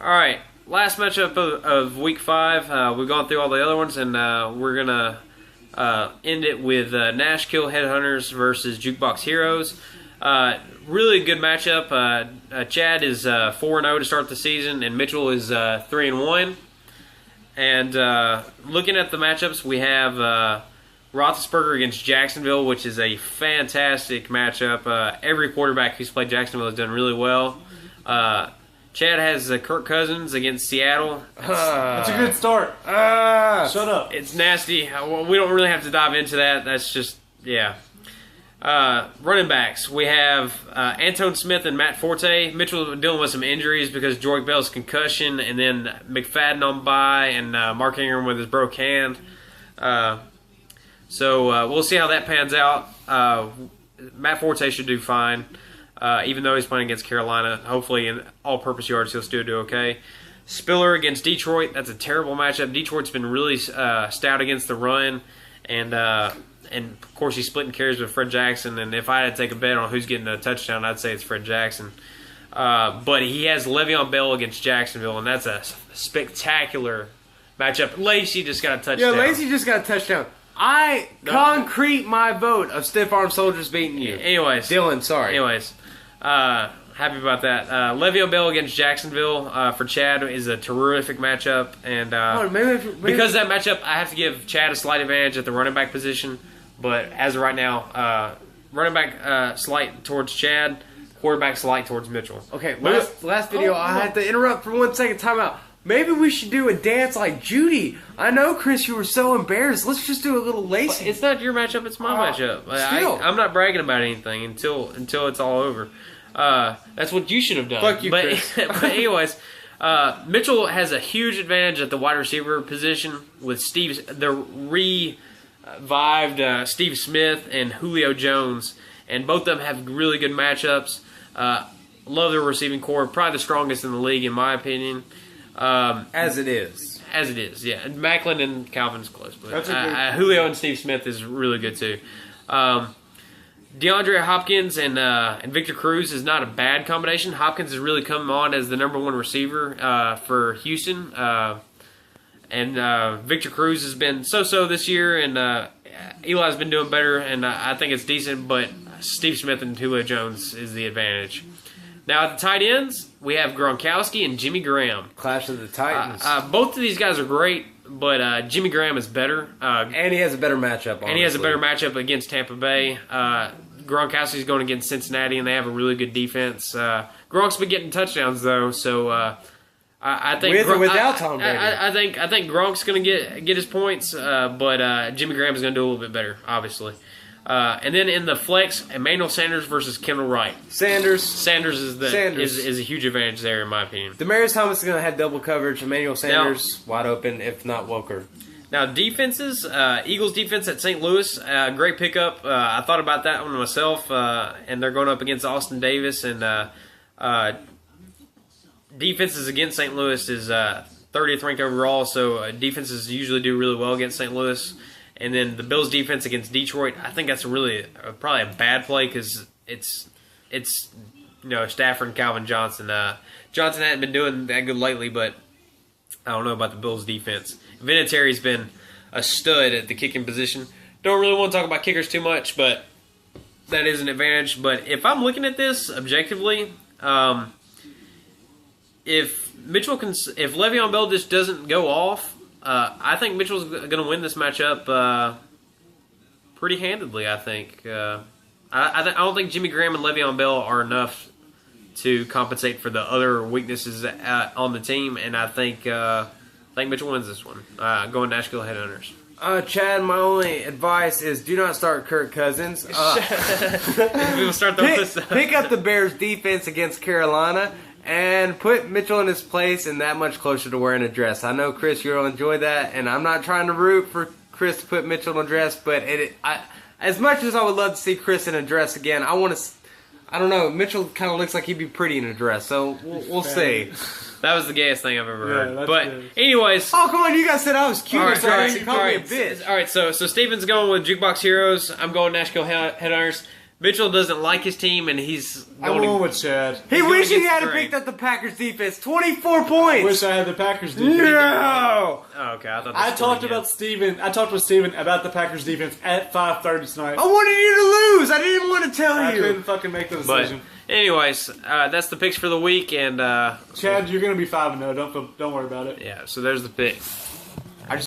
All right, last matchup of Week 5. We've gone through all the other ones, and we're gonna end it with Nashkill Headhunters versus Jukebox Heroes. Really good matchup. Chad is 4-0 to start the season, and Mitchell is 3-1. And looking at the matchups, we have Roethlisberger against Jacksonville, which is a fantastic matchup. Every quarterback who's played Jacksonville has done really well. Chad has Kirk Cousins against Seattle. That's a good start. Shut up. It's nasty. We don't really have to dive into that. That's just, yeah. Running backs. We have Antone Smith and Matt Forte. Mitchell dealing with some injuries because Jordan Bell's concussion, and then McFadden on bye, and Mark Ingram with his broke hand. So we'll see how that pans out. Matt Forte should do fine. Even though he's playing against Carolina. Hopefully in all-purpose yards he'll still do okay. Spiller against Detroit. That's a terrible matchup. Detroit's been really stout against the run. And of course he's splitting carries with Fred Jackson. And if I had to take a bet on who's getting a touchdown, I'd say it's Fred Jackson. But he has Le'Veon Bell against Jacksonville, and that's a spectacular matchup. Lacey just got a touchdown. Yeah, Lacey just got a touchdown. Concrete my vote of Stiff Arm Soldiers beating you. Anyways. Dylan, sorry. Anyways. Happy about that. Le'Veon Bell against Jacksonville for Chad is a terrific matchup, and maybe because of that matchup, I have to give Chad a slight advantage at the running back position. But as of right now, running back slight towards Chad, quarterback slight towards Mitchell. Okay, last video, I had to interrupt for 1 second. Time out. Maybe we should do a dance like Judy. I know, Chris, you were so embarrassed. Let's just do a little Lacey. It's not your matchup; it's my matchup. I'm not bragging about anything until it's all over. That's what you should have done. Fuck you, Chris. But anyways, Mitchell has a huge advantage at the wide receiver position with the revived Steve Smith and Julio Jones, and both of them have really good matchups. Love their receiving core, probably the strongest in the league in my opinion. As it is. As it is, yeah. Macklin and Calvin's close, but Julio and Steve Smith is really good too. DeAndre Hopkins and Victor Cruz is not a bad combination. Hopkins has really come on as the #1 receiver for Houston, and Victor Cruz has been so-so this year, and Eli's been doing better, and I think it's decent. But Steve Smith and Julio Jones is the advantage. Now, at the tight ends, we have Gronkowski and Jimmy Graham. Clash of the Titans. Both of these guys are great, but Jimmy Graham is better. And he has a better matchup, honestly. And he has a better matchup against Tampa Bay. Gronkowski's going against Cincinnati, and they have a really good defense. Gronk's been getting touchdowns, though, so I think... With or without Tom Brady? I think Gronk's going to get his points, but Jimmy Graham is going to do a little bit better, obviously. And then in the flex, Emmanuel Sanders versus Kendall Wright. Sanders is a huge advantage there, in my opinion. Demaryius Thomas is going to have double coverage. Emmanuel Sanders, wide open, if not Welker. Now, defenses, Eagles defense at St. Louis, great pickup. I thought about that one myself, and they're going up against Austin Davis. And defenses against St. Louis is 30th ranked overall, so defenses usually do really well against St. Louis. And then the Bills' defense against Detroit, I think that's probably a bad play because it's Stafford and Calvin Johnson. Johnson hadn't been doing that good lately, but I don't know about the Bills' defense. Vinatieri's been a stud at the kicking position. Don't really want to talk about kickers too much, but that is an advantage. But if I'm looking at this objectively, if Le'Veon Bell just doesn't go off, I think Mitchell's going to win this matchup pretty handedly, I think. I don't think Jimmy Graham and Le'Veon Bell are enough to compensate for the other weaknesses on the team, and I think Mitchell wins this one. Going Nashkill Headhunters. Chad, my only advice is do not start Kirk Cousins. We'll start pick up the Bears' defense against Carolina and put Mitchell in his place and that much closer to wearing a dress. I know, Chris, you'll enjoy that, and I'm not trying to root for Chris to put Mitchell in a dress, but as much as I would love to see Chris in a dress again, I don't know, Mitchell kind of looks like he'd be pretty in a dress, so we'll see. That was the gayest thing I've ever heard. But anyways. Oh, come on, you guys said I was cute. All right, You called me a bitch. All right, so Steven's going with Jukebox Heroes. I'm going Nashkill Headhunters. Mitchell doesn't like his team, and he's I'm going with Chad. He going wished he against had the grain. picked up the Packers defense. 24 I points. wish I had the Packers defense. No. Oh, okay, I thought I talked with Steven about the Packers defense at 5:30 tonight. I wanted you to lose. I didn't want to tell I you. couldn't fucking make the But decision. anyways, that's the picks for the week, and Chad, you're gonna be 5-0. Don't worry about it. yeah. So there's the picks.